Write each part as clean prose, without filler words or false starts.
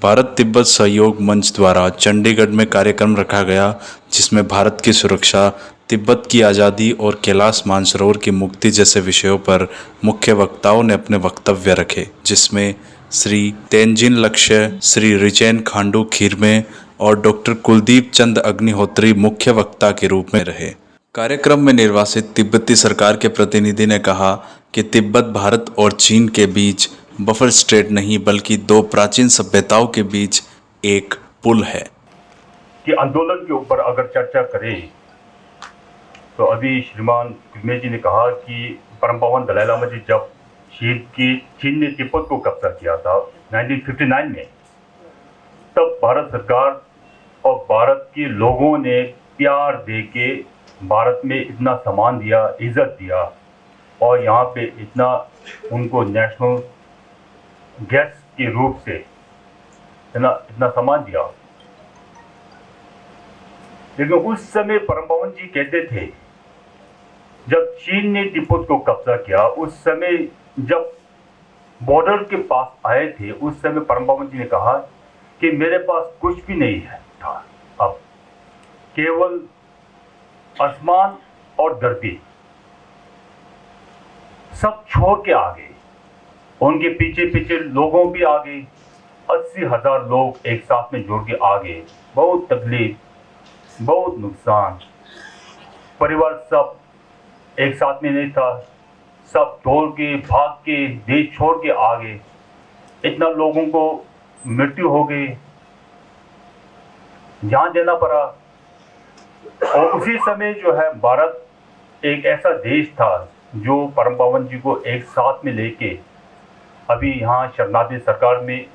भारत तिब्बत सहयोग मंच द्वारा चंडीगढ़ में कार्यक्रम रखा गया जिसमें भारत की सुरक्षा, तिब्बत की आज़ादी और कैलाश मानसरोवर की मुक्ति जैसे विषयों पर मुख्य वक्ताओं ने अपने वक्तव्य रखे, जिसमें श्री तेनजिन लक्ष्य, श्री रिचेन खांडू खीरमे और डॉक्टर कुलदीप चंद अग्निहोत्री मुख्य वक्ता के रूप में रहे। कार्यक्रम में निर्वासित तिब्बती सरकार के प्रतिनिधि ने कहा कि तिब्बत भारत और चीन के बीच बफर स्टेट नहीं बल्कि दो प्राचीन सभ्यताओं के बीच एक पुल है। कि आंदोलन के ऊपर अगर चर्चा करें तो अभी श्रीमान खीरमे जी ने कहा कि परम पावन दलाई लामा जी जब चीन ने तिब्बत को कब्जा किया था 1959 में, तब भारत सरकार और भारत के लोगों ने प्यार दे के भारत में इतना सम्मान दिया, इज्जत दिया और यहाँ पे इतना उनको नेशनल गेस्ट के रूप से इतना सम्मान दिया। लेकिन उस समय परम पावन जी कहते थे, जब चीन ने तिब्बत को कब्जा किया, उस समय जब बॉर्डर के पास आए थे, उस समय परम पावन जी ने कहा कि मेरे पास कुछ भी नहीं है था, अब केवल आसमान और धरती, सब छोड़ के आ गए। उनके पीछे पीछे लोगों भी आ गए, 80,000 लोग एक साथ में जुड़ के आ गए। बहुत तकलीफ, बहुत नुकसान, परिवार सब एक साथ में नहीं था, सब दौड़ के भाग के देश छोड़ के आ गए। इतना लोगों को मृत्यु हो गई, जान देना पड़ा। और उसी समय जो है भारत एक ऐसा देश था जो परम पावन जी को एक साथ में लेके अभी यहाँ शरणार्थी सरकार में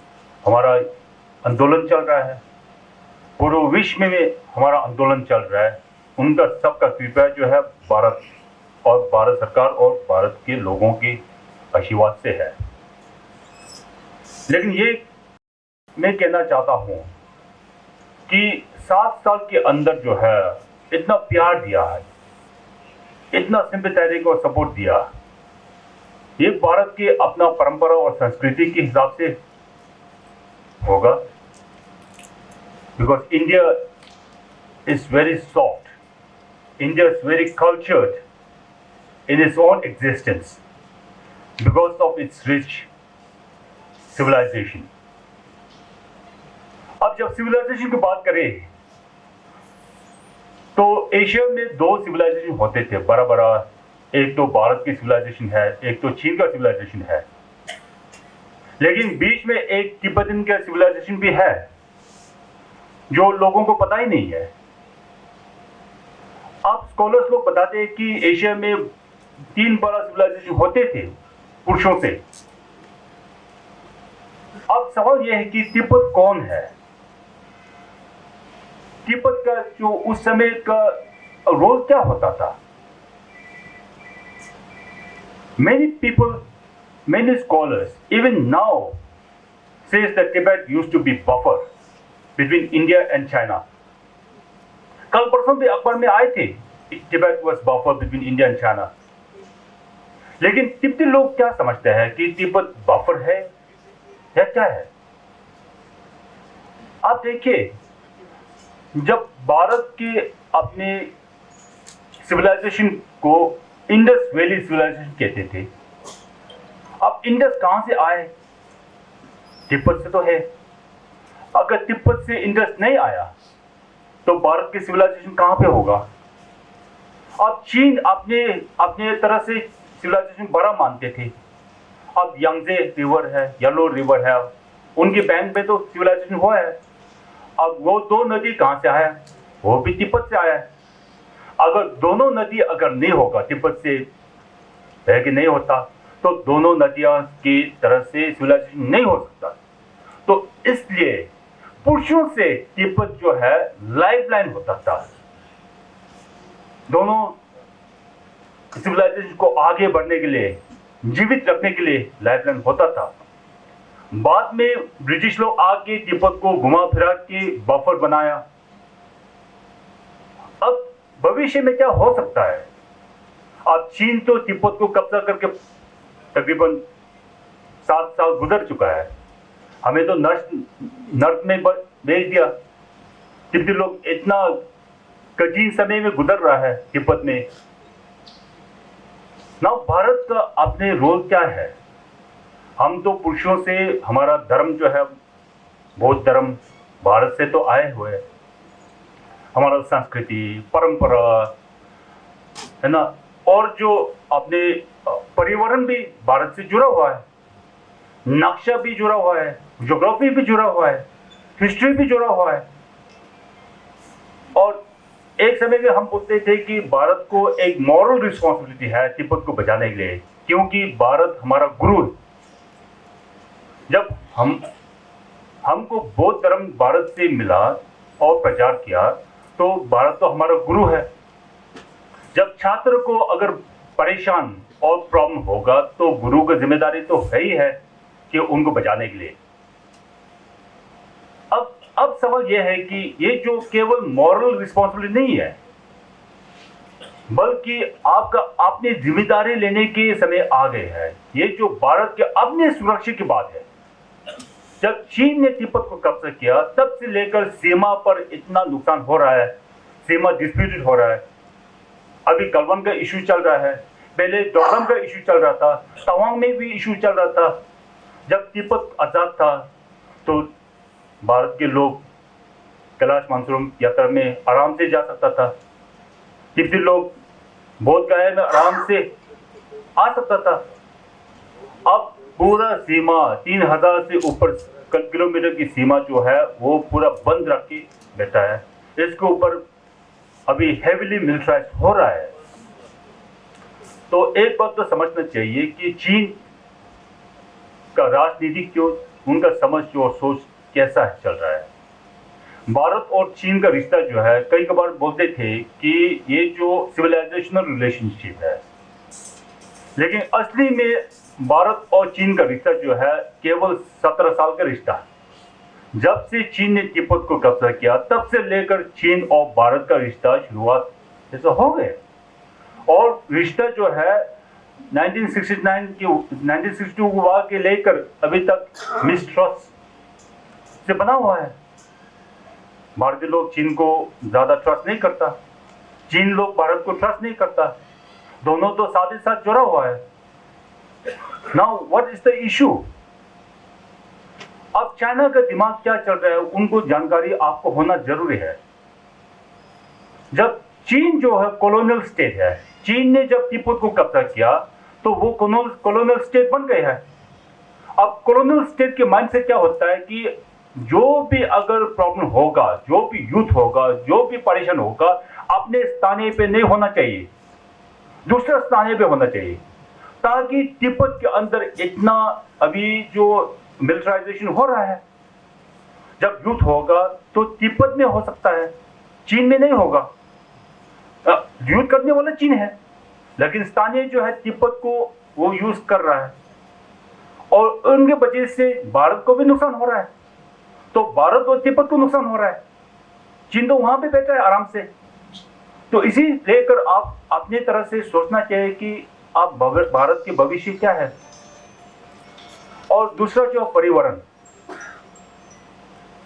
हमारा आंदोलन चल रहा है, पूरे विश्व में हमारा आंदोलन चल रहा है। उनका सबका कृपा जो है भारत और भारत सरकार और भारत के लोगों के आशीर्वाद से है। लेकिन ये मैं कहना चाहता हूँ कि 7 साल के अंदर जो है इतना प्यार दिया है, इतना सिंपैथी को सपोर्ट दिया, ये भारत के अपना परंपरा और संस्कृति के हिसाब से होगा। Because India is very soft, India is very cultured in its own existence because of its rich civilization. अब जब सिविलाइजेशन की बात करें तो एशिया में 2 सिविलाइजेशन होते थे बड़ा बड़ा, एक तो भारत की सिविलाइजेशन है, एक तो चीन का सिविलाइजेशन है। लेकिन बीच में एक तिब्बतन का सिविलाइजेशन भी है जो लोगों को पता ही नहीं है। अब स्कॉलर्स लोग बताते हैं कि एशिया में 3 बड़ा सिविलाइजेशन होते थे पुरुषों से। अब सवाल यह है कि तिब्बत कौन है? तिब्बत का जो उस समय का रोल क्या होता था? Many people, many scholars, even now, says that Tibet used to be buffer between India and China. कल परसों भी अखबार में आए थे, Tibet was buffer between India and China. लेकिन तिब्बती लोग क्या समझते हैं कि तिब्बत बफर है या क्या है? आप देखिए, जब भारत के अपने सिविलाइजेशन को इंडस वैली सिविलाइजेशन कहते थे। अब इंडस कहां से आए? तिब्बत से तो है। अगर तिब्बत से इंडस नहीं आया तो भारत की सिविलाइजेशन कहां पे होगा? अब चीन अपने अपने तरह से सिविलाइजेशन बड़ा मानते थे। अब यांगजे रिवर है, येलो रिवर है, उनके बैंक में तो सिविलाइजेशन हुआ है। अब वो 2 नदी कहां से आया? वो भी तिब्बत से आया है। अगर दोनों नदी अगर नहीं होगा, तिब्बत से है कि नहीं होता, तो दोनों नदियां की तरह से सिविलाइजेशन नहीं हो सकता। तो इसलिए पुरुषों से तिब्बत जो है लाइफलाइन होता था, दोनों सिविलाइजेशन को आगे बढ़ने के लिए, जीवित रखने के लिए लाइफलाइन होता था। बाद में ब्रिटिश लोग आके तिब्बत को घुमा फिरा के बफर बनाया। अब भविष्य में क्या हो सकता है? अब चीन तो तिब्बत को कब्जा करके तकरीबन 7 साल गुजर चुका है। हमें तो नर्क में भेज दिया। तिब्बती लोग इतना कठिन समय में गुजर रहा है तिब्बत में। ना भारत का अपने रोल क्या है? हम तो पुरुषों से, हमारा धर्म जो है बौद्ध धर्म भारत से तो आए हुए, हमारा संस्कृति परंपरा है ना, और जो अपने पर्यावरण भी भारत से जुड़ा हुआ है, नक्शा भी जुड़ा हुआ है, ज्योग्राफी भी जुड़ा हुआ है, हिस्ट्री भी जुड़ा हुआ है। और एक समय में हम बोलते थे कि भारत को एक मॉरल रिस्पॉन्सिबिलिटी है तिब्बत को बचाने के लिए, क्योंकि भारत हमारा गुरु है। जब हमको बौद्ध धर्म भारत से मिला और प्रचार किया तो भारत तो हमारा गुरु है। जब छात्र को अगर परेशान और प्रॉब्लम होगा तो गुरु की जिम्मेदारी तो है ही है कि उनको बचाने के लिए। अब सवाल यह है कि ये जो केवल मॉरल रिस्पॉन्सिबिलिटी नहीं है, बल्कि आपका अपनी जिम्मेदारी लेने के समय आ गए है। ये जो भारत के अपने सुरक्षा की बात है। जब चीन ने तिब्बत को कब्जा किया तब से लेकर सीमा पर इतना नुकसान हो रहा है, सीमा डिस्प्यूटेड हो रहा है। अभी गलवान का इशू चल रहा है, पहले डोकलाम का इशू चल रहा था, तवांग में भी इशू चल रहा था। जब तिब्बत आजाद था तो भारत के लोग कैलाश मानसरोवर यात्रा में आराम से जा सकता था, तिब्बती लोग बोध गया में आराम से आ सकता था। अब पूरा सीमा 3000 से ऊपर किलोमीटर की सीमा जो है वो पूरा बंद रख के बैठा है। इसके ऊपर अभी हेवीली मिलिटराइज हो रहा है। तो एक बात तो समझना चाहिए कि चीन का राजनीतिक जो उनका समझ जो और सोच कैसा है चल रहा है। भारत और चीन का रिश्ता जो है, कई बार बोलते थे कि ये जो सिविलाइजेशनल रिलेशनशिप है, लेकिन असली में भारत और चीन का रिश्ता जो है केवल 17 साल का रिश्ता है। जब से चीन ने तिब्बत को कब्जा किया तब से लेकर चीन और भारत का रिश्ता शुरुआत जैसा हो गए। और रिश्ता जो है 1962 वार के लेकर अभी तक मिसट्रस्ट से बना हुआ है। भारतीय लोग चीन को ज्यादा ट्रस्ट नहीं करता, चीन लोग भारत को ट्रस्ट नहीं करता, दोनों तो साथ ही साथ जुड़ा हुआ है। Now what is the issue? अब चाइना का दिमाग क्या चल रहा है उनको जानकारी आपको होना जरूरी है। जब चीन जो है कॉलोनियल स्टेट है, चीन ने जब तिब्बत को कब्जा किया तो वो कॉलोनियल स्टेट बन गए हैं। अब कॉलोनियल स्टेट के माइंड से क्या होता है कि जो भी अगर प्रॉब्लम होगा, जो भी युद्ध होगा, जो भी परेशान होगा, अपने स्थानीय पे नहीं होना चाहिए, दूसरे स्थानीय पे होना चाहिए, ताकि तिब्बत के अंदर इतना अभी जो मिलिटराइजेशन हो रहा है, जब युद्ध होगा तो तिब्बत में हो सकता है, चीन में नहीं होगा। युद्ध करने वाला चीन है, लेकिन स्थानीय जो है तिब्बत को वो यूज कर रहा है और उनके वजह से भारत को भी नुकसान हो रहा है। तो भारत और तिब्बत को नुकसान हो रहा है, चीन तो वहां पे बैठा है आराम से। तो इसी लेकर आप अपनी तरह से सोचना चाहिए कि आप भारत के भविष्य क्या है। और दूसरा जो पर्यावरण,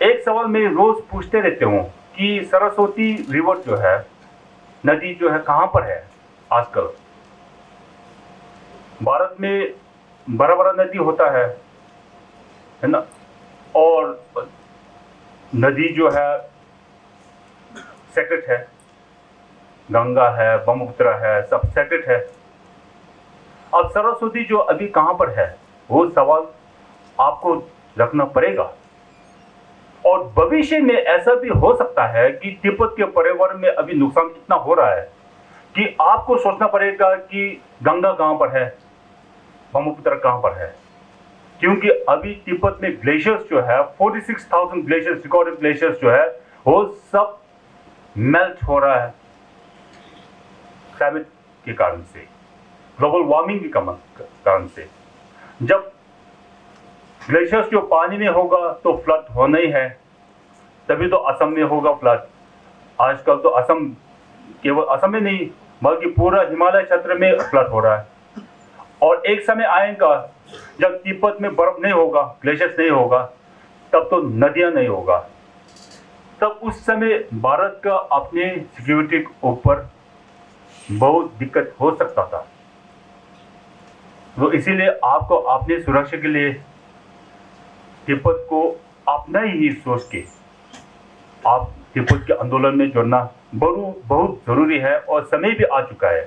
एक सवाल मैं रोज पूछते रहते हूं कि सरस्वती रिवर जो है, नदी जो है, कहां पर है आजकल? भारत में बड़ा बड़ा नदी होता है ना, और नदी जो है सेक्रेट है, गंगा है, ब्रह्मपुत्र है, सब सेक्रेट है। अब सरस्वती जो अभी कहां पर है, वो सवाल आपको रखना पड़ेगा। और भविष्य में ऐसा भी हो सकता है कि तिब्बत के पर्यावरण में अभी नुकसान इतना हो रहा है कि आपको सोचना पड़ेगा कि गंगा कहां पर है, ब्रह्मपुत्र कहां पर है। क्योंकि अभी तिब्बत में ग्लेशियर्स जो है 46,000 ग्लेशियर्स, रिकॉर्डेड ग्लेशियर्स जो है वो सब मेल्ट हो रहा है क्लाइमेट के कारण से, ग्लोबल वार्मिंग के कारण से। जब ग्लेशियर्स जो पानी में होगा तो फ्लड होना ही है, तभी तो असम में होगा फ्लड। आजकल तो असम, केवल असम में नहीं बल्कि पूरा हिमालय क्षेत्र में फ्लड हो रहा है। और एक समय आएगा जब तिब्बत में बर्फ नहीं होगा, ग्लेशियर्स नहीं होगा, तब तो नदियां नहीं होगा, तब उस समय भारत का अपने सिक्योरिटी के ऊपर बहुत दिक्कत हो सकता था। तो इसीलिए आपको अपनी सुरक्षा के लिए तिब्बत को अपना ही सोच के आप तिब्बत के आंदोलन में जुड़ना बहुत जरूरी है और समय भी आ चुका है।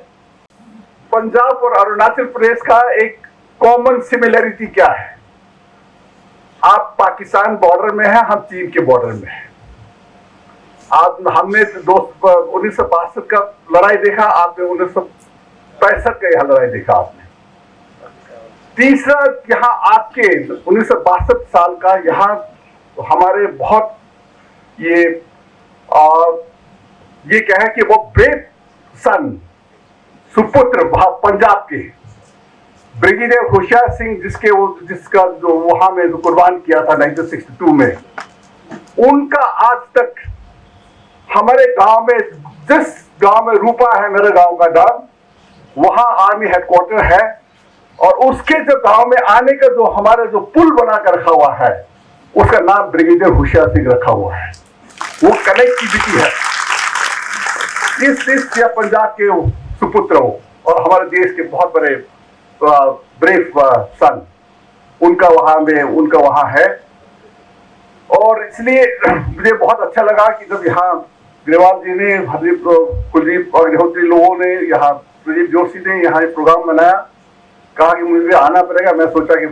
पंजाब और अरुणाचल प्रदेश का एक कॉमन सिमिलरिटी क्या है? आप पाकिस्तान बॉर्डर में है, हम चीन के बॉर्डर में है। आप हमने 1962 का लड़ाई देखा, आपने 1965 का यह लड़ाई देखा आपने। तीसरा यहाँ आपके 1962 साल का यहाँ हमारे बहुत ये क्या है कि वो ब्रेव सन सुपुत्र पंजाब के ब्रिगेडियर होशियार सिंह जिसका जो वहां में जो कुर्बान किया था 1962 में, उनका आज तक हमारे गांव में, जिस गांव में रूपा है मेरे गांव का नाम, वहां आर्मी हेडक्वार्टर है और उसके जो गांव में आने का जो हमारा जो पुल बना कर रखा हुआ है उसका नाम ब्रिगेडियर होशियार सिंह रखा हुआ है। वो कनेक्टिविटी है इस देश या पंजाब के सुपुत्रों और हमारे देश के बहुत बड़े ब्रेव सन, उनका वहां है। और इसलिए मुझे बहुत अच्छा लगा कि जब यहाँ ग्रेवाल जी ने, कुलदीप अग्निहोत्री लोगों ने, यहाँ प्रदीप जोशी ने यहाँ एक प्रोग्राम बनाया, कहा कि मुझे आना पड़ेगा। मैं सोचा कि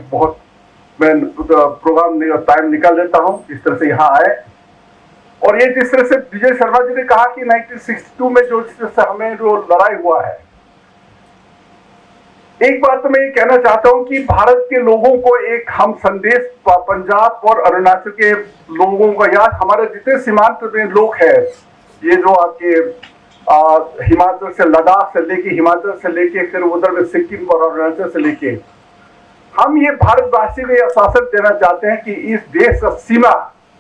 मैं प्रोग्राम टाइम निकाल लेता हूँ, इस तरह से यहाँ आए। और ये जिस तरह से विजय शर्मा जी ने कहा कि 1962 में जो हमें जो लड़ाई हुआ है, एक बात तो मैं ये कहना चाहता हूं कि भारत के लोगों को एक हम संदेश पंजाब और अरुणाचल के लोगों का, या हमारे जितने सीमांत में लोग हैं, ये जो आपके हिमाचल से, लद्दाख से लेके, हिमाचल से लेके फिर उधर में सिक्किम और अरुणाचल से लेके, हम ये भारतवासी को यह आश्वासन देना चाहते हैं कि इस देश का सीमा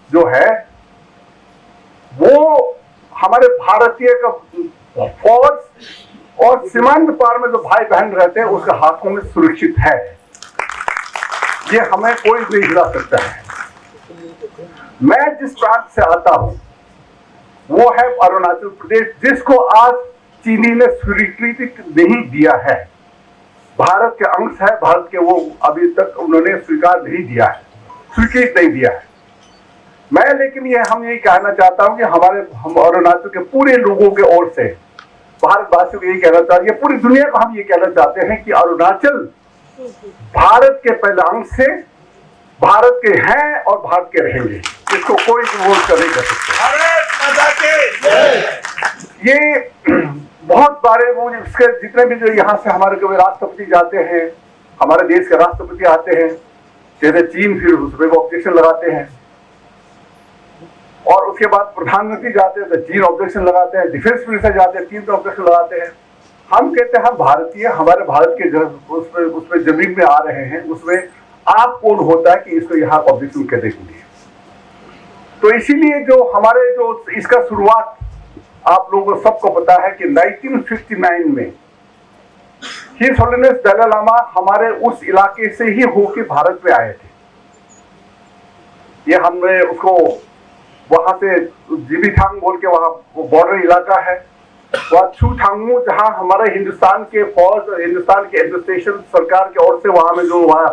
जो है वो हमारे भारतीय का फौज और सीमांत पार में जो भाई बहन रहते हैं उसके हाथों में सुरक्षित है। ये हमें कोई नहीं हिला सकता है। मैं जिस प्रांत से आता हूं वो है अरुणाचल प्रदेश, जिसको आज चीनी ने स्वीकृति नहीं दिया है। भारत के अंश है, भारत के, वो अभी तक उन्होंने स्वीकार नहीं दिया है, स्वीकृत नहीं दिया है। मैं लेकिन हम यही कहना चाहता हूं कि हम अरुणाचल के पूरे लोगों के ओर से भारतवासियों को यही कहना चाहते हैं, पूरी दुनिया को हम ये कहना चाहते हैं कि अरुणाचल भारत के पहले अंश से भारत के हैं और भारत के रहेंगे। इसको कोई विरोध कर नहीं कर सकते। ये बहुत बारे वो इसके जितने भी जो यहाँ से हमारे कभी राष्ट्रपति जाते हैं, हमारे देश के राष्ट्रपति आते हैं, जैसे चीन, फिर उसमें वो ऑब्जेक्शन लगाते हैं, और उसके बाद प्रधानमंत्री जाते हैं तो चीन ऑब्जेक्शन लगाते हैं, डिफेंस मिनिस्टर जाते हैं, चीन तो ऑब्जेक्शन लगाते हैं। हम कहते हैं हम भारतीय, हमारे भारत के उसमें जमीन में आ रहे हैं, उसमें आप कौन होता है कि इसको यहाँ ऑब्जेक्शन करने के लिए। तो इसीलिए जो हमारे जो इसका शुरुआत आप लोगों को सबको पता है कि 1959 में हिज होलिनेस दलाई लामा हमारे उस इलाके से ही होके भारत में आए थे। ये हमने उसको वहां से जिबीथांग बोल के, वहां वो बॉर्डर इलाका है, वहां छूथांगू, जहां हमारे हिंदुस्तान के फौज, हिंदुस्तान के एडमिनिस्ट्रेशन सरकार की ओर से वहां में जो वहां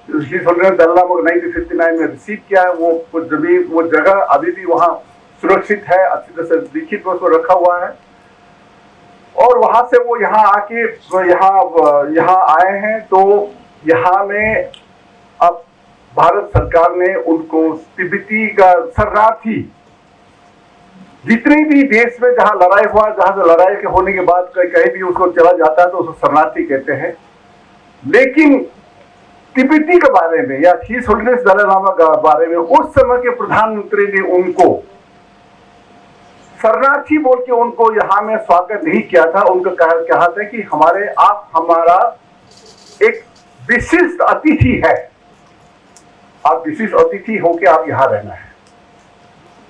1959 में रिसीव किया है, वो जमीन, वो जगह अभी भी वहां सुरक्षित है, अच्छी तरह से लिखित में उसको रखा हुआ है। और वहां से वो यहाँ आके यहाँ आए हैं। तो यहाँ में अब भारत सरकार ने उनको तिब्बती का शरणार्थी, जितने भी देश में जहां लड़ाई हुआ, जहां लड़ाई के होने के बाद कहीं भी उसको चला जाता है तो उसको शरणार्थी कहते हैं। लेकिन तिब्बती के बारे में या हिज होलिनेस दलाई लामा के बारे में उस समय के प्रधानमंत्री ने उनको शरणार्थी बोल के उनको यहाँ में स्वागत नहीं किया था। उनको कहा था कि आप हमारा एक विशिष्ट अतिथि है, आप विशिष्ट अतिथि होके आप यहाँ रहना है।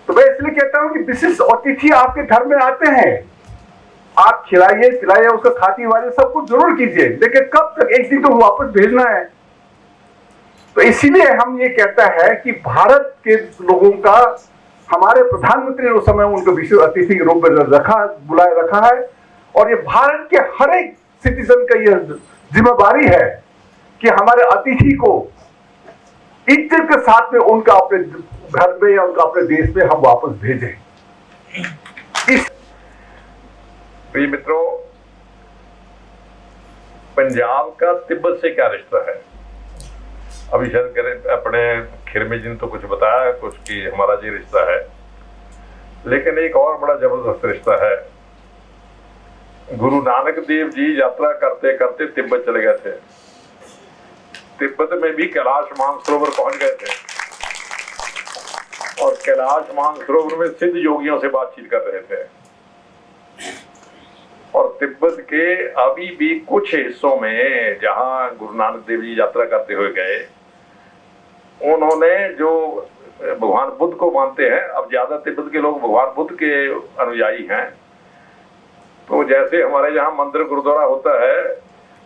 तो मैं इसलिए कहता हूं कि विशिष्ट अतिथि आपके घर में आते हैं, आप खिलाइए पिलाइए, उसको खाती वाली सब कुछ जरूर कीजिए, लेकिन कब तक, एक दिन तो वापस भेजना है। तो इसीलिए हम ये कहता है कि भारत के लोगों का हमारे प्रधानमंत्री ने उस समय उनको विशेष अतिथि के रूप में बुलाए रखा है, और ये भारत के हर एक सिटीजन का ये जिम्मेदारी है कि हमारे अतिथि को इज्जत के साथ में उनका अपने घर में या उनका अपने देश में हम वापस भेजें। इस प्रिय मित्रों, पंजाब का तिब्बत से क्या रिश्ता है? अभी शायद अपने खिरमे जी ने तो कुछ बताया कुछ कि हमारा ये रिश्ता है, लेकिन एक और बड़ा जबरदस्त रिश्ता है। गुरु नानक देव जी यात्रा करते करते तिब्बत चले गए थे। तिब्बत में भी कैलाश मानसरोवर पहुंच गए थे और कैलाश मानसरोवर में सिद्ध योगियों से बातचीत कर रहे थे। और तिब्बत के अभी भी कुछ हिस्सों में जहां गुरु नानक देव जी यात्रा करते हुए गए, उन्होंने जो भगवान बुद्ध को मानते हैं, अब ज्यादा तिब्बत के लोग भगवान बुद्ध के अनुयायी हैं, तो जैसे हमारे यहाँ मंदिर गुरुद्वारा होता है,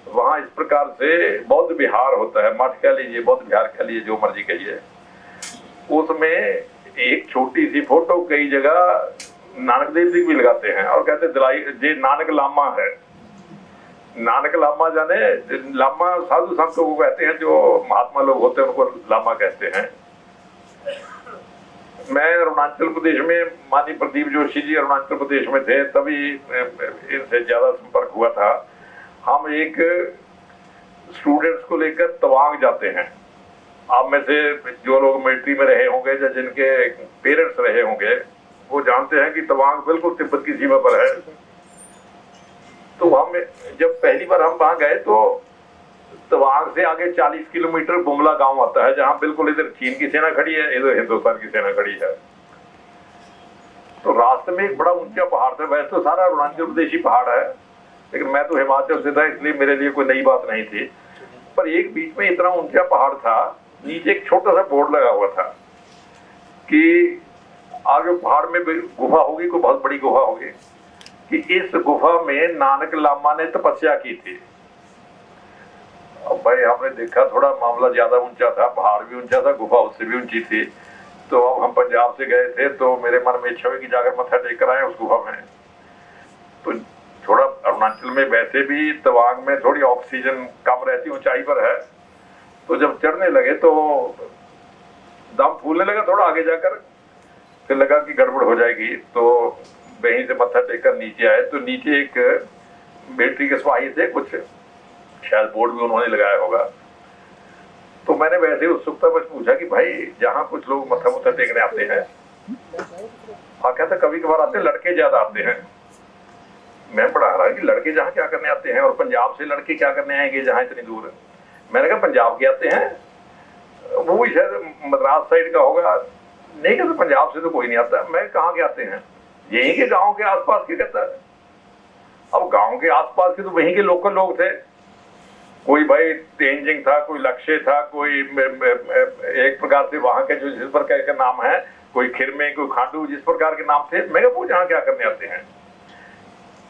वहां इस प्रकार से बौद्ध विहार होता है, मठ कह लीजिए, बौद्ध विहार कह लीजिए, जो मर्जी कहिए। उसमें एक छोटी सी फोटो कई जगह नानक देव जी भी लगाते हैं और कहते दिलाई ये नानक लामा है। नानक लामा जाने, लामा साधु संतों को कहते हैं, जो महात्मा लोग होते हैं उनको लामा कहते हैं। मैं अरुणाचल प्रदेश में, माननीय प्रदीप जोशी जी अरुणाचल प्रदेश में थे, तभी इनसे ज्यादा संपर्क हुआ था। हम एक स्टूडेंट्स को लेकर तवांग जाते हैं। आप में से जो लोग मिलिट्री में रहे होंगे या जिनके पेरेंट्स रहे होंगे, वो जानते हैं कि तवांग बिल्कुल तिब्बत की सीमा पर है। तो हम जब पहली बार हम वहां गए तो तवांग से आगे 40 किलोमीटर बुमला गांव आता है, जहां बिल्कुल इधर चीन की सेना खड़ी है, इधर हिंदुस्तान की सेना खड़ी है। तो रास्ते में एक बड़ा ऊंचा पहाड़ था। वैसे तो सारा अरुणाचल प्रदेश ही पहाड़ है, लेकिन मैं तो हिमाचल से था, इसलिए मेरे लिए कोई नई बात नहीं थी। पर एक बीच में इतना ऊंचा पहाड़ था, नीचे एक छोटा सा बोर्ड लगा हुआ था कि आगे पहाड़ में गुफा होगी, कोई बहुत बड़ी गुफा होगी, कि इस गुफा में नानक लामा ने तपस्या की थी। अब भाई हमने देखा थोड़ा मामला ज्यादा ऊंचा था, पहाड़ भी ऊंचा था, गुफा उससे भी ऊंची थी। तो अब हम पंजाब से गए थे, तो मेरे मन में इच्छा हुई कि जाकर मत्था टेक कर आए उस गुफा में। तो थोड़ा अरुणाचल में वैसे भी तवांग में थोड़ी ऑक्सीजन कम रहती, ऊंचाई पर है। तो जब चढ़ने लगे तो दम फूलने लगा थोड़ा आगे जाकर, फिर लगा कि गड़बड़ हो जाएगी। तो वहीं से मत्था टेककर नीचे आए, तो नीचे एक मिलिट्री के सिपाही थे, कुछ शायद बोर्ड भी उन्होंने लगाया होगा। तो मैंने वैसे उत्सुकता बस पूछा कि भाई जहाँ कुछ लोग मत्था मुत्था टेकने आते हैं, हाँ कहता कभी कभार आते हैं, लड़के ज्यादा आते हैं। मैं बड़ा हैरान कि लड़के जहाँ क्या करने आते हैं, और पंजाब से लड़के क्या करने आएंगे जहाँ इतनी दूर है। मैंने कहा पंजाब के आते हैं, वो भी शायद मद्रास साइड का होगा। नहीं कहते पंजाब से तो कोई नहीं आता। मैं कहाँ के आते हैं? यहीं के गांव के आसपास के कहता है। अब गांव के आसपास के तो वहीं के लोकल लोग थे, कोई भाई तेंजिंग था, कोई लक्ष्य था, कोई एक प्रकार से वहां के जो जिस प्रकार का नाम है, कोई खिरमे, कोई खांडू, जिस प्रकार के नाम थे। मैं वो जहाँ क्या करने आते हैं?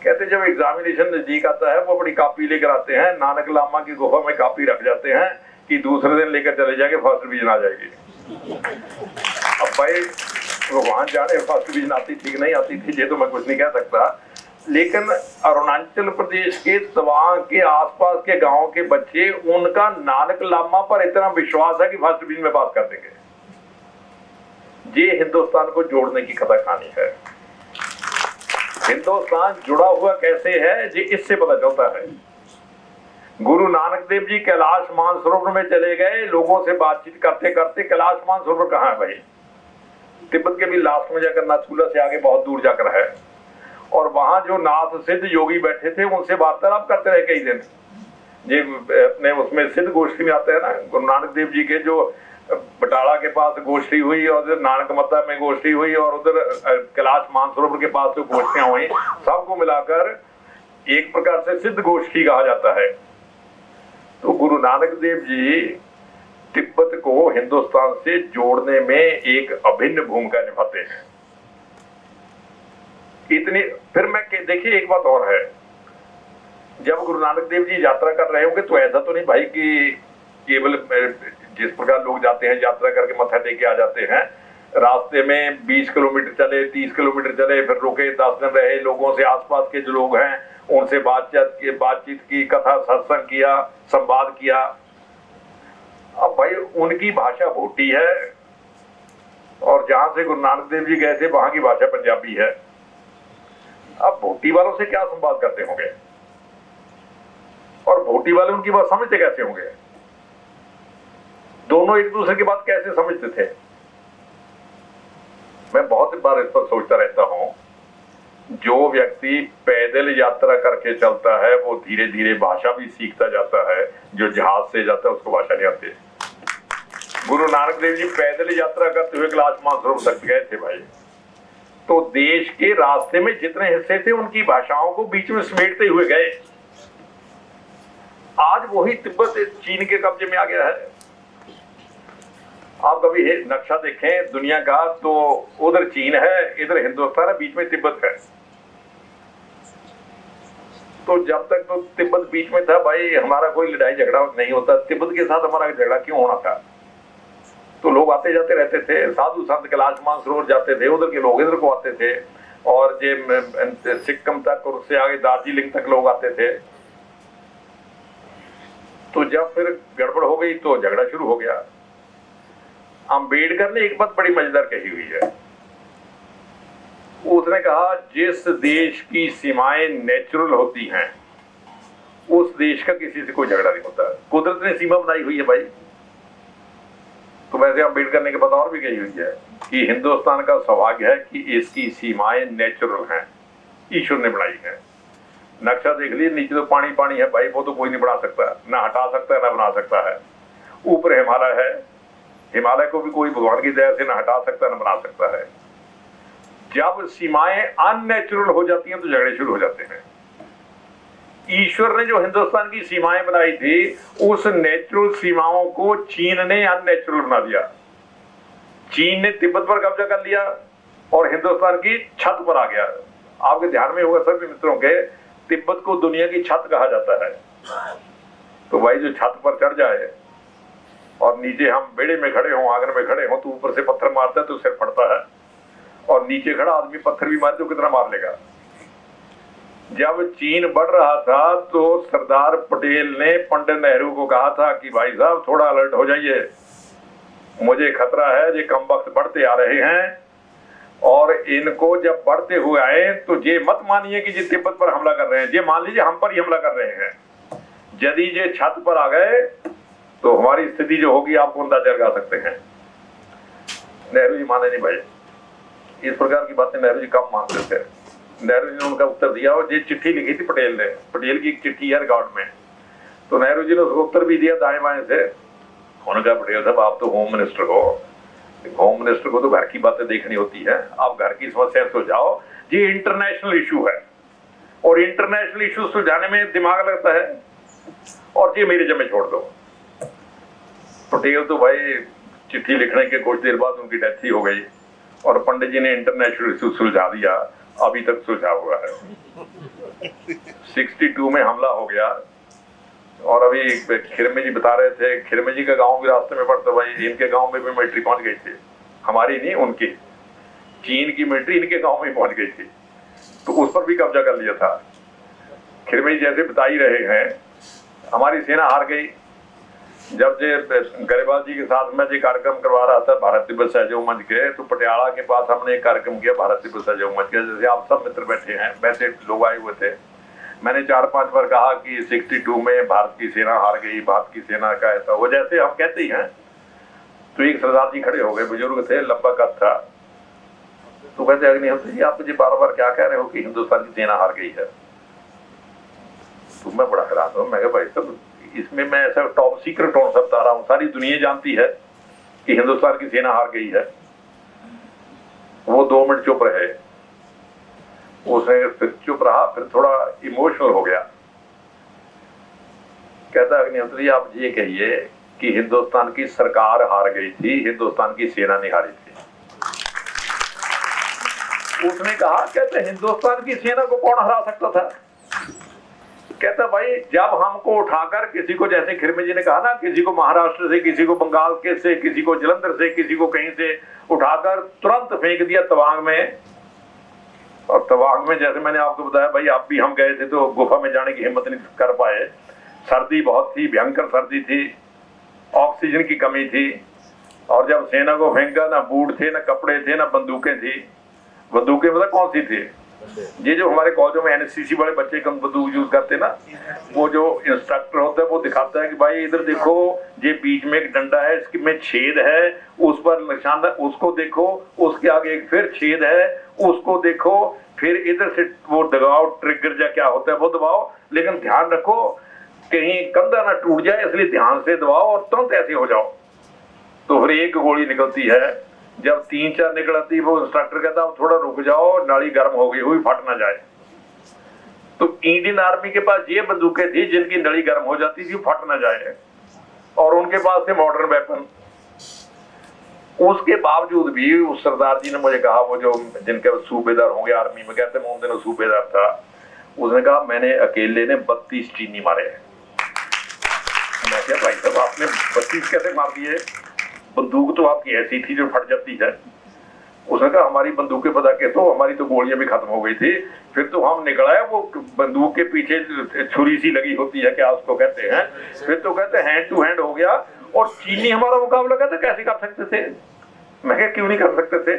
कहते जब एग्जामिनेशन नजदीक आता है, वो अपनी कॉपी लेकर आते हैं, नानक लामा की गुफा में कॉपी रख जाते हैं कि दूसरे दिन लेकर चले जाएंगे, फर्स्ट डिवीजन आ जाएगी। अब भाई भगवान जाने फर्स्ट डिवीजन आती थी कि नहीं आती थी, ये तो मैं कुछ नहीं कह सकता। लेकिन अरुणाचल प्रदेश के तवांग के आसपास के गांव के बच्चे, उनका नानक लामा पर इतना विश्वास है कि फर्स्ट डिवीजन में पास कर देंगे। ये हिंदुस्तान को जोड़ने की कथा कहानी है। हिंदुस्तान जुड़ा हुआ कैसे है, ये इससे पता चलता है। गुरु नानक देव जी कैलाश मानसरोवर में चले गए, लोगों से बातचीत करते करते। कैलाश मानसरोवर कहाँ है भाई? तिब्बत के भी लास्ट में जाकर, नाथुला से आगे बहुत दूर जाकर है। और वहां जो नाथ सिद्ध योगी बैठे थे, उनसे वार्तालाप करते रहे कई दिन। ये अपने उसमें सिद्ध गोष्ठी में आते हैं ना, गुरु नानक देव जी के जो बटाला के पास गोष्ठी हुई, और उधर नानकमत्ता में गोष्ठी हुई, और उधर कैलाश मानसरोवर के पास जो गोष्ठियां हुई, सबको मिलाकर एक प्रकार से सिद्ध गोष्ठी कहा जाता है। तो गुरु नानक देव जी तिब्बत को हिंदुस्तान से जोड़ने में एक अभिन्न भूमिका निभाते हैं। इतनी फिर मैं देखिए एक बात और है, जब गुरु नानक देव जी यात्रा कर रहे होंगे तो ऐसा तो नहीं भाई कि केवल जिस प्रकार लोग जाते हैं यात्रा करके मत्था टेक के आ जाते हैं, रास्ते में 20 किलोमीटर चले, 30 किलोमीटर चले, फिर रुके, 10 दिन रहे, लोगों से, आसपास के जो लोग हैं उनसे बातचीत की, कथा सत्संग किया, संवाद किया। अब भाई उनकी भाषा भोटी है और जहां से गुरु नानक देव जी गए थे वहां की भाषा पंजाबी है। अब भोटी वालों से क्या संवाद करते होंगे और भोटी वाले उनकी बात समझते कैसे होंगे? दोनों एक दूसरे की बात कैसे समझते थे? मैं बहुत बार इस पर सोचता रहता हूं। जो व्यक्ति पैदल यात्रा करके चलता है वो धीरे धीरे भाषा भी सीखता जाता है, जो जहाज से जाता है उसको भाषा नहीं आती। गुरु नानक देव जी पैदल यात्रा करते हुए कैलाश मानसरोवर तक गए थे भाई, तो देश के रास्ते में जितने हिस्से थे उनकी भाषाओं को बीच में समेटते हुए गए। आज वही तिब्बत चीन के कब्जे में आ गया है। आप कभी नक्शा देखें दुनिया का, तो उधर चीन है, इधर हिंदुस्तान है, बीच में तिब्बत है। तो जब तक तो तिब्बत बीच में था भाई, हमारा कोई लड़ाई झगड़ा नहीं होता। तिब्बत के साथ हमारा झगड़ा क्यों होना था? तो लोग आते जाते रहते थे, साधु संत कैलाश मानसरोवर जाते थे, उधर के लोग इधर को आते थे, और ये सिक्किम तक और उससे आगे दार्जिलिंग तक लोग आते थे। तो जब फिर गड़बड़ हो गई तो झगड़ा शुरू हो गया। अंबेडकर ने एक बात बड़ी मजेदार कही हुई है। उसने कहा जिस देश की सीमाएं नेचुरल होती हैं उस देश का किसी से कोई झगड़ा नहीं होता। कुदरत ने सीमा बनाई हुई है भाई। तो वैसे अंबेडकर ने बात और भी कही हुई है कि हिंदुस्तान का सौभाग्य है कि इसकी सीमाएं नेचुरल हैं, ईश्वर ने बनाई है। नक्शा देख लीजिए, नीचे तो पानी पानी है भाई, वो तो कोई नहीं बना सकता, ना हटा सकता है ना बना सकता है। ऊपर हिमालय है, हिमालय को भी कोई भगवान की दया से ना हटा सकता है ना बना सकता है। जब सीमाएं अननेचुरल हो जाती हैं तो झगड़े शुरू हो जाते हैं। ईश्वर ने जो हिंदुस्तान की सीमाएं बनाई थी, उस नेचुरल सीमाओं को चीन ने अननेचुरल बना दिया। चीन ने तिब्बत पर कब्जा कर लिया और हिंदुस्तान की छत पर आ गया। आपके ध्यान में होगा सभी मित्रों के, तिब्बत को दुनिया की छत कहा जाता है। तो भाई जो छत पर चढ़ जाए और नीचे हम बेड़े में खड़े हों, आंगन में खड़े हों, तो ऊपर से पत्थर मारता है तो सिर फटता है, और नीचे खड़ा आदमी पत्थर भी मारे तो कितना मार लेगा। जब चीन बढ़ रहा था तो सरदार पटेल ने पंडित नेहरू को कहा था कि भाई साहब थोड़ा अलर्ट हो जाइए, मुझे खतरा है, ये कम वक्त बढ़ते आ रहे हैं, और इनको जब बढ़ते हुए आए तो ये मत मानिए कि ये तिब्बत पर हमला कर रहे हैं, ये मान लीजिए हम पर ही हमला कर रहे हैं। यदि ये छत पर आ गए तो हमारी स्थिति जो होगी आपको अंदाजा लगा सकते हैं। नेहरू जी माने नहीं भाई, इस प्रकार की बातें नेहरू जी कम मानते थे। नेहरू जी ने उनका उत्तर दिया, और ये चिट्ठी लिखी थी पटेल ने, पटेल की एक चिट्ठी है रिकॉर्ड में, तो नेहरू जी ने उसको उत्तर भी दिया दाएं बाएं से। उन्होंने कहा पटेल साहब आप तो होम मिनिस्टर हो, होम मिनिस्टर को तो घर की बातें देखनी होती है, आप घर की समस्या सुलझाओ, ये इंटरनेशनल इशू है और इंटरनेशनल इशू सुलझाने में दिमाग लगता है, और ये मेरे जमे छोड़ दो। पटेल तो भाई चिट्ठी लिखने के कुछ देर बाद उनकी डेथ ही हो गई, और पंडित जी ने इंटरनेशनल इशू सुलझा दिया, अभी तक सुलझा हुआ है। 62 में हमला हो गया, और अभी खिरमे जी बता रहे थे, खिरमे जी का गांव भी रास्ते में पड़ता भाई, इनके गांव में भी मिलिट्री पहुंच गई थी, हमारी नहीं उनकी, चीन की मिलिट्री इनके गांव में पहुंच गई थी, तो उस पर भी कब्जा कर लिया था। खिरमे जी जैसे बता ही रहे हैं, हमारी सेना हार गई। जब गरिबाल जी के साथ मैं जो कार्यक्रम करवा रहा था भारत तिब्बत सहयोग मंच के, तो पटियाला के पास हमने एक कार्यक्रम किया भारत तिब्बत सहयोग मंच के, जैसे आप सब मित्र बैठे हैं वैसे लोग आए हुए थे। मैंने 4-5 बार कहा कि 62 में भारत की सेना हार गई, भारत की सेना का ऐसा, वो जैसे हम कहते ही हैं। तो एक सरदार जी खड़े हो गए, बुजुर्ग थे, लंबा कद था, तो कहते अग्निहोत्री जी आप मुझे बार बार क्या कह रहे हो कि हिंदुस्तान की सेना हार गई है? तो मैं बड़ा हैरान हूँ, मैं कहा भाई साहब इसमें मैं ऐसा टॉप सीक्रेट कौन सा बता रहा हूँ, सारी दुनिया जानती है कि हिंदुस्तान की सेना हार गई है। वो 2 मिनट चुप रहे, उसने फिर चुप रहा, फिर थोड़ा इमोशनल हो गया। कहता अग्निहोत्री आप ये कहिए कि हिंदुस्तान की सरकार हार गई थी, हिंदुस्तान की सेना नहीं हारी थी। उसने कहा कहते हिंदुस्तान की सेना को कौन हरा सकता था? कहता भाई जब हमको उठाकर किसी को, जैसे खिरमे जी ने कहा ना, किसी को महाराष्ट्र से, किसी को बंगाल के से, किसी को जलंधर से, किसी को कहीं से उठाकर तुरंत फेंक दिया तवांग में। और तवांग में जैसे मैंने आपको बताया भाई, आप भी हम गए थे तो गुफा में जाने की हिम्मत नहीं कर पाए। सर्दी बहुत थी, भयंकर सर्दी थी, ऑक्सीजन की कमी थी। और जब सेना को फेंका, ना बूट थे, ना कपड़े थे, ना बंदूकें थी। बंदूकें मतलब कौन सी थी? ये जो हमारे कॉलेजों में एनसीसी वाले बच्चे कम बंदूक यूज करते ना, वो जो इंस्ट्रक्टर होता है वो दिखाता है कि भाई इधर देखो, ये बीच में एक डंडा है, इसके में छेद है, उस पर निशान, उसको देखो, उसके आगे एक फिर छेद है, उसको देखो, फिर इधर से वो दबाओ, ट्रिगर या क्या होता है वो दबाओ, लेकिन ध्यान रखो कहीं कंधा ना टूट जाए, इसलिए ध्यान से दबाओ और तुरंत ऐसे हो जाओ। तो फिर एक गोली निकलती है, जब 3-4 निकलती वो इंस्ट्रक्टर कहता है थोड़ा रुक जाओ, नाली गर्म हो गई हुई, फट ना जाए। तो इंडियन आर्मी के पास ये बंदूकें थी जिनकी नली गर्म हो जाती थी, फट ना जाए, और उनके पास थे मॉडर्न वेपन। उसके बावजूद भी उस सरदार जी ने मुझे कहा, वो जो जिनके सूबेदार होंगे आर्मी में, कहते मैं उन दिनों सूबेदार था, उसने कहा मैंने अकेले ने 32 चीनी मारे हैं। मैं क्या भाई साहब आपने 32 कैसे मार दिए? बंदूक तो आपकी ऐसी थी जो फट जाती है। उसने कहा हमारी बंदूकें बता के तो हमारी तो गोलियां भी खत्म हो गई थी, फिर तो हम निकल आए, वो बंदूक के पीछे छुरी सी लगी होती है, क्या उसको कहते हैं, फिर तो कहते हैंड टू हैंड हो गया, और चीनी हमारा मुकाबला कहते कैसे कर सकते थे? मैं क्या क्यों नहीं कर सकते थे?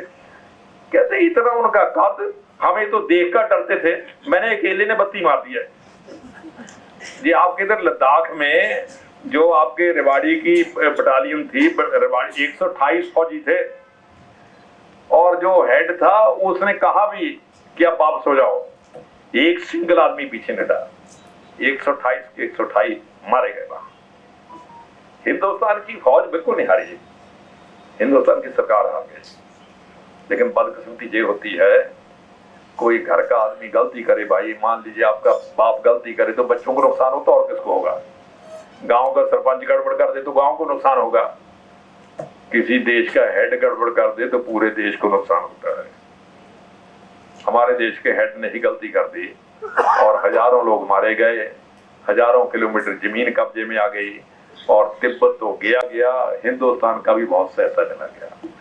कहते इतना उनका कद, हमें तो देख कर डरते थे, मैंने अकेले ने 32 मार दिया। जी आपके इधर लद्दाख में जो आपके रेवाड़ी की बटालियन थी, रेवाड़ी 128 फौजी थे, और जो हेड था उसने कहा भी कि आप वापस हो जाओ, एक सिंगल आदमी पीछे नहीं था। 128 के 128 मारे गए। हिंदुस्तान की फौज बिल्कुल नहीं हारी, हिंदुस्तान की सरकार हार गई। लेकिन बदकिस्मती ये होती है, कोई घर का आदमी गलती करे, भाई मान लीजिए आपका बाप गलती करे तो बच्चों को नुकसान होता, और किसको होगा? गांव का सरपंच गड़बड़ कर दे तो गांव को नुकसान होगा, किसी देश का हेड गड़बड़ कर दे तो पूरे देश को नुकसान होता है। हमारे देश के हेड ने ही गलती कर दी और हजारों लोग मारे गए, हजारों किलोमीटर जमीन कब्जे में आ गई, और तिब्बत तो गया, हिंदुस्तान का भी बहुत सा हिस्सा चला गया।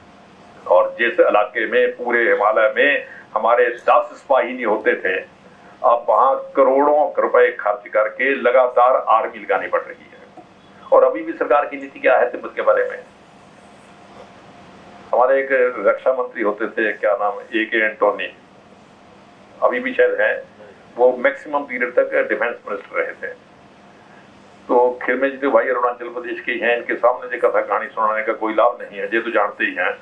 और जिस इलाके में पूरे हिमालय में हमारे 10 सिपाही नहीं होते थे, अब वहां करोड़ों रुपए खर्च करके लगातार आर्मी लगानी पड़ रही है। और अभी भी सरकार की नीति क्या है तिब्बत के बारे में? हमारे एक रक्षा मंत्री होते थे, क्या नाम, AK एंटोनी, अभी भी शायद हैं, वो मैक्सिमम पीरियड तक डिफेंस मिनिस्टर रहे थे। तो खिरमे जी तो भाई अरुणाचल प्रदेश के हैं, इनके सामने जो कथा कहानी सुनाने का कोई लाभ नहीं है, ये तो जानते ही हैं।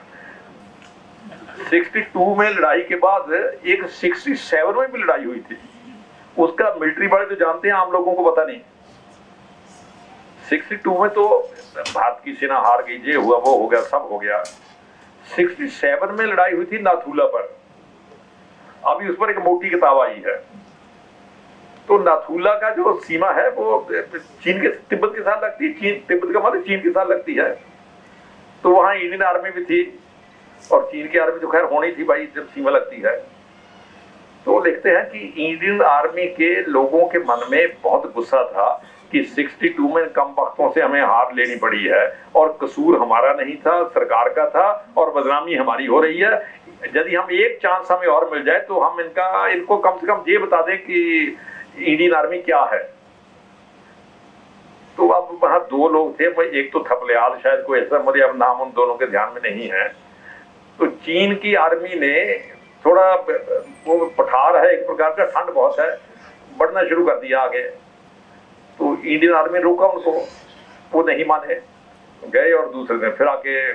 62 में लड़ाई के बाद एक 67 में भी लड़ाई हुई थी, उसका मिलिट्री वाले तो जानते हैं, आम लोगों को पता नहीं। 62 में तो भारत की सेना हार गई, ये हुआ वो हो गया, सब हो गया। 67 में लड़ाई हुई थी नाथुला पर, अभी उस पर एक मोटी किताब आई है। तो नाथुला का जो सीमा है वो चीन के, तिब्बत के साथ लगती है, चीन तिब्बत का मतलब चीन के साथ लगती है। तो वहां इंडियन आर्मी भी थी, और चीन की आर्मी तो खैर होनी थी भाई जब सीमा लगती है। तो लिखते हैं कि इंडियन आर्मी के लोगों के मन में बहुत गुस्सा था कि 62 में कम वक्तों से हमें हार लेनी पड़ी है, और कसूर हमारा नहीं था, सरकार का था, और बदनामी हमारी हो रही है। यदि हम एक चांस हमें और मिल जाए तो हम इनको कम से कम ये बता दें कि इंडियन आर्मी क्या है। तो अब वहां 2 लोग थे, एक तो थपलियाल, शायद कोई ऐसा, मुझे अब नाम उन दोनों के ध्यान में नहीं है। तो चीन की आर्मी ने थोड़ा, वो पठार है एक प्रकार का, ठंड बहुत है, बढ़ना शुरू कर दिया आगे। तो इंडियन आर्मी रोका उनको, वो नहीं माने, गए, और दूसरे दिन फिर आके,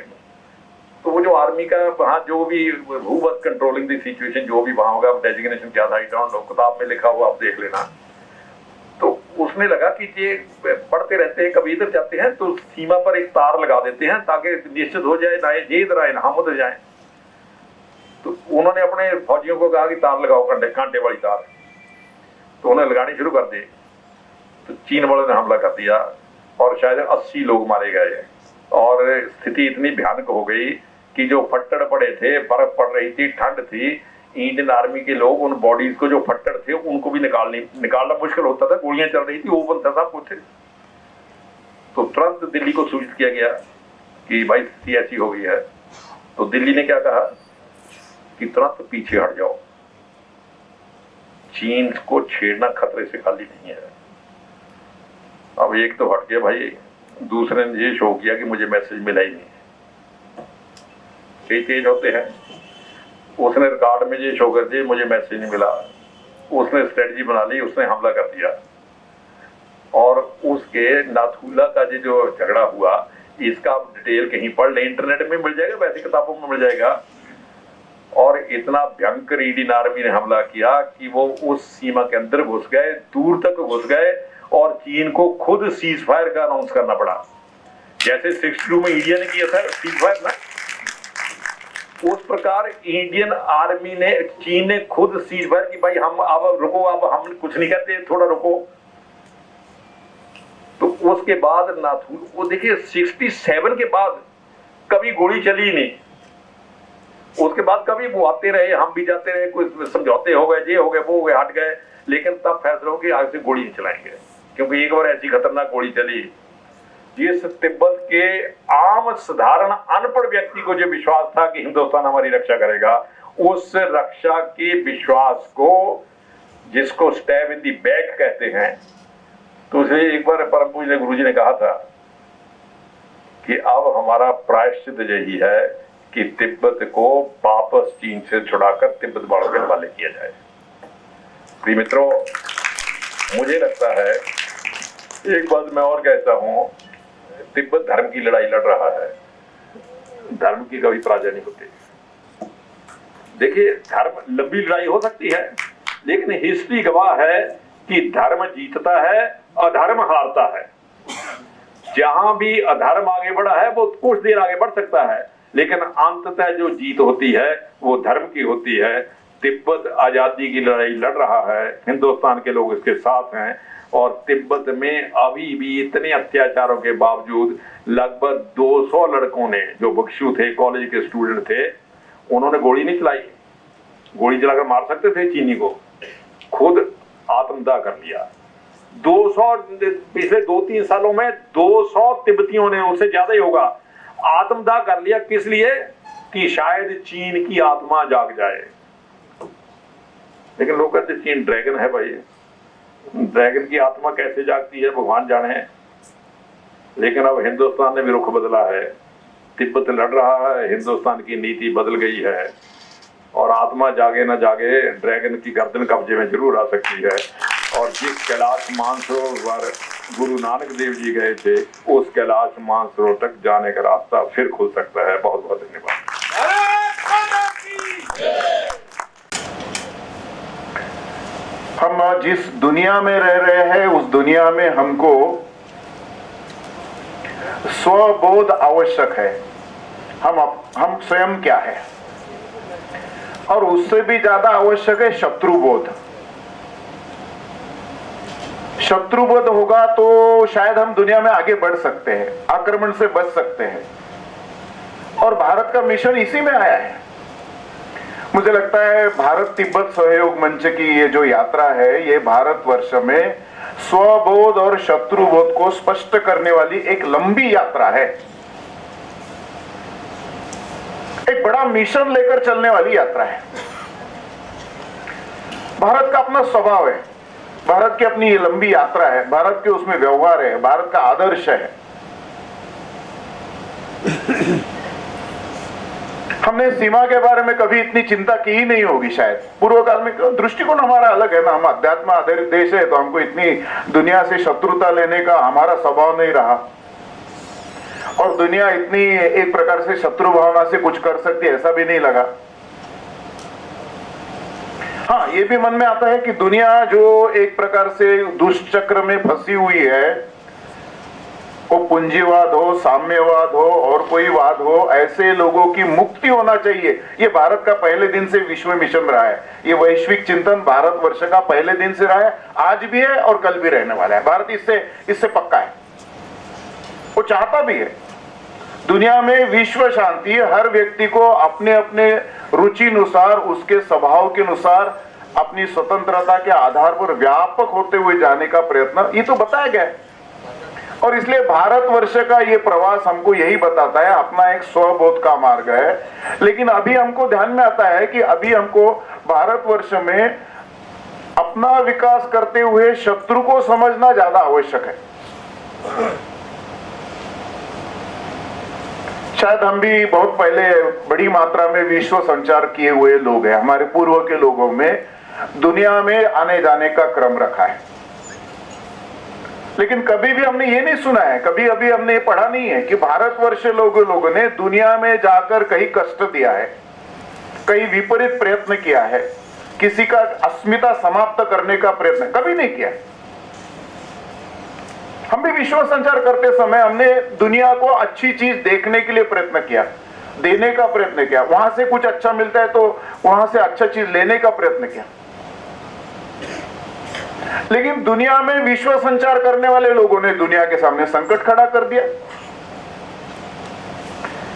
तो वो जो आर्मी का वहाँ जो भी who was controlling the situation, जो भी वहाँ होगा, डेजिग्नेशन क्या था, किताब में लिखा हुआ, आप देख लेना। तो उसमें लगा कि ये पढ़ते रहते हैं, कभी इधर जाते हैं तो सीमा पर एक तार लगा देते हैं ताकि निश्चित हो जाए, ना ये इधर आए ना हम उधर जाए। तो उन्होंने अपने फौजियों को कहा कि तार लगाओ, कांटे वाली तार। तो उन्होंने लगानी शुरू कर दी, तो चीन वालों ने हमला कर दिया, और शायद 80 लोग मारे गए, और स्थिति इतनी भयानक हो गई कि जो फट्टड़ पड़े थे, बर्फ पड़ रही थी, ठंड थी, इंडियन आर्मी के लोग उन बॉडीज को, जो फट्टर थे, उनको भी निकालना मुश्किल होता था, गोलियां चल रही थी, ओपन था सब कुछ। तो तुरंत दिल्ली को सूचित किया गया कि भाई स्थिति ऐसी हो गई है। तो दिल्ली ने क्या कहा कि तुरंत पीछे हट जाओ, चीन को छेड़ना खतरे से खाली नहीं है। अब एक तो हट गया भाई, दूसरे ने ये शो किया कि मुझे मैसेज मिला ही नहीं। कई तेज होते हैं, उसने रिकॉर्ड में ये शो कर दिया मुझे मैसेज नहीं मिला, उसने स्ट्रेटजी बना ली, उसने हमला कर दिया। और उसके नाथुला का जो झगड़ा हुआ, इसका आप डिटेल कहीं पढ़ ले, इंटरनेट में मिल जाएगा, वैसे किताबों में मिल जाएगा। और इतना भयंकर इंडियन आर्मी ने हमला किया कि वो उस सीमा के अंदर घुस गए, दूर तक घुस गए, और चीन को खुद सीज फायर का अनाउंस करना पड़ा। जैसे 62 में इंडिया ने किया था सीज फायर ना, उस प्रकार इंडियन आर्मी ने, चीन ने खुद सीज फायर की, भाई हम अब रुको, अब हम कुछ नहीं कहते, थोड़ा रुको। तो उसके बाद नाथुल, वो देखिए 67 के बाद कभी गोली चली ही नहीं। उसके बाद कभी वो आते रहे, हम भी जाते रहे, कोई समझौते हो गए, ये हो गए, वो हो गए, हट गए, लेकिन तब फैसला हो कि आगे से गोली नहीं चलाएंगे, क्योंकि एक बार ऐसी खतरनाक गोली चली जिस तिब्बत के आम साधारण अनपढ़ व्यक्ति को जो विश्वास था कि हिंदुस्तान हमारी रक्षा करेगा, उस रक्षा के विश्वास को, जिसको स्टैब इन दी बैक कहते हैं, तो उसे एक बार परम पूज्य गुरुजी ने कहा था कि अब हमारा प्रायश्चित यही है कि तिब्बत को वापस चीन से छुड़ाकर तिब्बत वालों के हवाले किया जाए। प्रिय मित्रों, मुझे लगता है एक बात मैं और कहता हूं, तिब्बत धर्म की लड़ाई लड़ रहा है, धर्म की कभी पराजय नहीं होती। देखिए, धर्म लंबी लड़ाई हो सकती है, लेकिन हिस्ट्री गवाह है कि धर्म जीतता है, अधर्म हारता है। जहां भी अधर्म आगे बढ़ा है वो कुछ देर आगे बढ़ सकता है, लेकिन अंततः जो जीत होती है वो धर्म की होती है। तिब्बत आजादी की लड़ाई लड़ रहा है, हिंदुस्तान के लोग इसके साथ हैं, और तिब्बत में अभी भी इतने अत्याचारों के बावजूद लगभग 200 लड़कों ने, जो भिक्षु थे, कॉलेज के स्टूडेंट थे, उन्होंने गोली नहीं चलाई। गोली चलाकर मार सकते थे चीनी को, खुद आत्मदाह कर लिया। 200 पिछले 2-3 सालों में 200 तिब्बतियों ने, उससे ज्यादा ही होगा, आत्मदाह कर लिया। किस लिए? कि शायद चीन की आत्मा जाग जाए। लेकिन लोग कहते चीन ड्रैगन है, भाई ड्रैगन की आत्मा कैसे जागती है भगवान जाने। लेकिन अब हिंदुस्तान ने भी रुख बदला है, तिब्बत लड़ रहा है, हिंदुस्तान की नीति बदल गई है, और आत्मा जागे ना जागे, ड्रैगन की गर्दन कब्जे में जरूर आ सकती है। और जिस कैलाश मानसरोवर गुरु नानक देव जी गए थे, उस कैलाश मानसरोवर तक जाने का रास्ता फिर खुल सकता है। बहुत बहुत धन्यवाद। हम जिस दुनिया में रह रहे हैं, उस दुनिया में हमको स्वबोध आवश्यक है। हम स्वयं क्या है, और उससे भी ज्यादा आवश्यक है शत्रुबोध। शत्रुबोध होगा तो शायद हम दुनिया में आगे बढ़ सकते हैं, आक्रमण से बच सकते हैं, और भारत का मिशन इसी में आया है। मुझे लगता है भारत तिब्बत सहयोग मंच की ये जो यात्रा है, ये भारतवर्ष में स्वबोध और शत्रुबोध को स्पष्ट करने वाली एक लंबी यात्रा है, एक बड़ा मिशन लेकर चलने वाली यात्रा है। भारत का अपना स्वभाव है, भारत की अपनी ये लंबी यात्रा है, भारत के उसमें व्यवहार है, भारत का आदर्श है। हमने सीमा के बारे में कभी इतनी चिंता की ही नहीं होगी शायद पूर्व काल में। दृष्टिकोण हमारा अलग है ना, हम अध्यात्म आधारित देश है, तो हमको इतनी दुनिया से शत्रुता लेने का हमारा स्वभाव नहीं रहा, और दुनिया इतनी एक प्रकार से शत्रु भावना से कुछ कर सकती है ऐसा भी नहीं लगा। हाँ, ये भी मन में आता है कि दुनिया जो एक प्रकार से दुष्चक्र में फंसी हुई है, वो पूंजीवाद हो, साम्यवाद हो, और कोई वाद हो, ऐसे लोगों की मुक्ति होना चाहिए। ये भारत का पहले दिन से विश्व मिशन रहा है। ये वैश्विक चिंतन भारतवर्ष का पहले दिन से रहा है, आज भी है और कल भी रहने वाला है। भारत इससे पक्का है, वो चाहता भी है। दुनिया में विश्व शांति हर व्यक्ति को अपने अपने रुचि अनुसार, उसके स्वभाव के अनुसार, अपनी स्वतंत्रता के आधार पर व्यापक होते हुए जाने का प्रयत्न, ये तो बताया गया है। और इसलिए भारतवर्ष का ये प्रवास हमको यही बताता है, अपना एक स्वबोध का मार्ग है। लेकिन अभी हमको ध्यान में आता है कि अभी हमको भारतवर्ष में अपना विकास करते हुए शत्रु को समझना ज्यादा आवश्यक है। शायद हम भी बहुत पहले बड़ी मात्रा में विश्व संचार किए हुए लोग हैं। हमारे पूर्व के लोगों में दुनिया में आने जाने का क्रम रखा है, लेकिन कभी भी हमने ये नहीं सुना है, कभी अभी हमने ये पढ़ा नहीं है कि भारतवर्ष लोगों ने दुनिया में जाकर कहीं कष्ट दिया है, कहीं विपरीत प्रयत्न किया है, किसी का अस्मिता समाप्त करने का प्रयत्न कभी नहीं किया। हम भी विश्व संचार करते समय हमने दुनिया को अच्छी चीज देखने के लिए प्रयत्न किया, देने का प्रयत्न किया, वहां से कुछ अच्छा मिलता है तो वहां से अच्छा चीज लेने का प्रयत्न किया। लेकिन दुनिया में विश्व संचार करने वाले लोगों ने दुनिया के सामने संकट खड़ा कर दिया।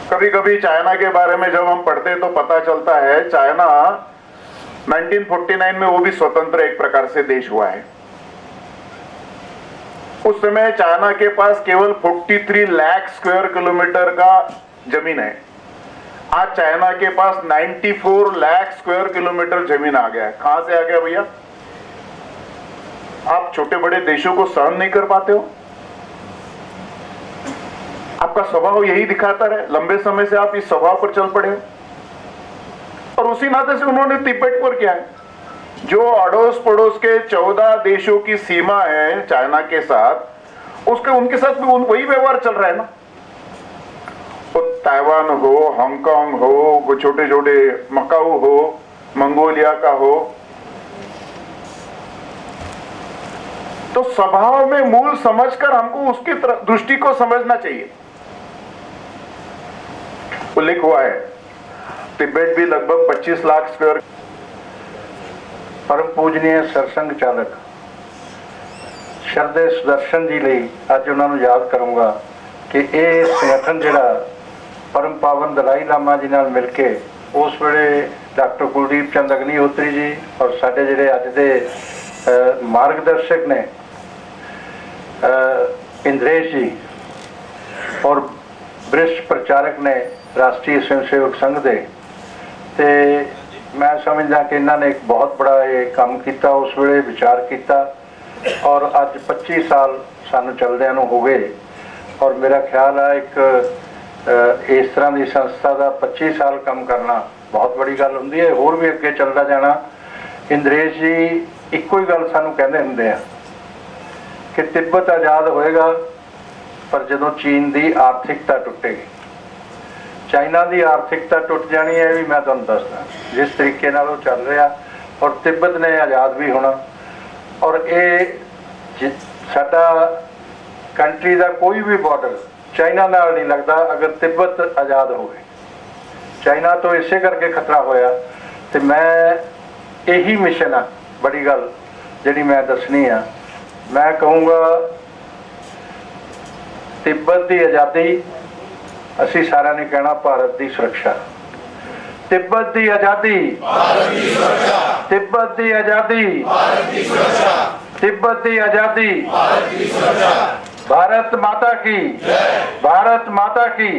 कभी कभी चाइना के बारे में जब हम पढ़ते तो पता चलता है चाइना 1949 में वो भी स्वतंत्र एक प्रकार से देश हुआ है। उस समय चाइना के पास केवल 43 लाख स्क्वायर किलोमीटर का जमीन है। आज चाइना के पास 94 लाख स्क्वायर किलोमीटर जमीन आ गया है। कहां से आ गया भैया? आप छोटे बड़े देशों को सहन नहीं कर पाते हो? आपका स्वभाव यही दिखाता है, लंबे समय से आप इस स्वभाव पर चल पड़े हो। और उसी नाते से उन्होंने तिब्बत पर क्या है, जो अड़ोस पड़ोस के 14 देशों की सीमा है चाइना के साथ, उनके साथ भी वही व्यवहार चल रहा है ना। वो ताइवान हो, हांगकांग हो, वो छोटे छोटे मकाऊ हो, मंगोलिया का हो, तो स्वभाव में मूल समझकर हमको उसकी दृष्टि को समझना चाहिए। उल्लेख हुआ है तिब्बत भी लगभग 25 लाख स्क्वायर। परम पूजनीय सरसंघ चालक शरदे सुदर्शन जी ਲਈ ਅੱਜ ਉਹਨਾਂ ਨੂੰ ਯਾਦ ਕਰੂੰਗਾ ਕਿ ਇਹ ਸੰਗਠਨ ਜਿਹੜਾ परम पावन दलाई लामा जी नाल मिल के उस वेले डॉक्टर कुलदीप चंद अग्निहोत्री जी और साडे ਜਿਹੜੇ ਅੱਜ ਦੇ मार्गदर्शक ने इंद्रेश जी और वरिष्ठ प्रचारक ने राष्ट्रीय स्वयंसेवक संघ दे ते मैं समझदा कि इन्होंने एक बहुत बड़ा ये काम किया, उस वेले विचार किया और अज 25 साल सानू चलदियां नूं हो गए। और मेरा ख्याल है एक इस तरह की संस्था का 25 साल काम करना बहुत बड़ी गल हुंदी है, होर भी अगे चलता जाना। इंद्रेश जी इक्को ही गल सानू कहंदे हुंदे आ कि तिब्बत आज़ाद होएगा पर जदों चीन की आर्थिकता टुटेगी। चाइना की आर्थिकता टुट जानी है भी मैं तुहानू दसदा जिस तरीके नाल वो चल रहा, और तिब्बत ने आज़ाद भी होना। और ये साडा कंट्री का कोई भी बॉर्डर चाइना नाल नहीं लगता अगर तिब्बत आज़ाद हो गए। चाइना तो इसे करके खतरा होया। तो मैं यही मिशन आ बड़ी गल जिहड़ी मैं दसनी आ, मैं कहूँगा तिब्बत की आज़ादी, असी सारा ने कहना भारत की सुरक्षा। तिब्बत की आज़ादी, तिब्बत की आज़ादी, तिब्बत की आज़ादी, भारत माता की, भारत माता की।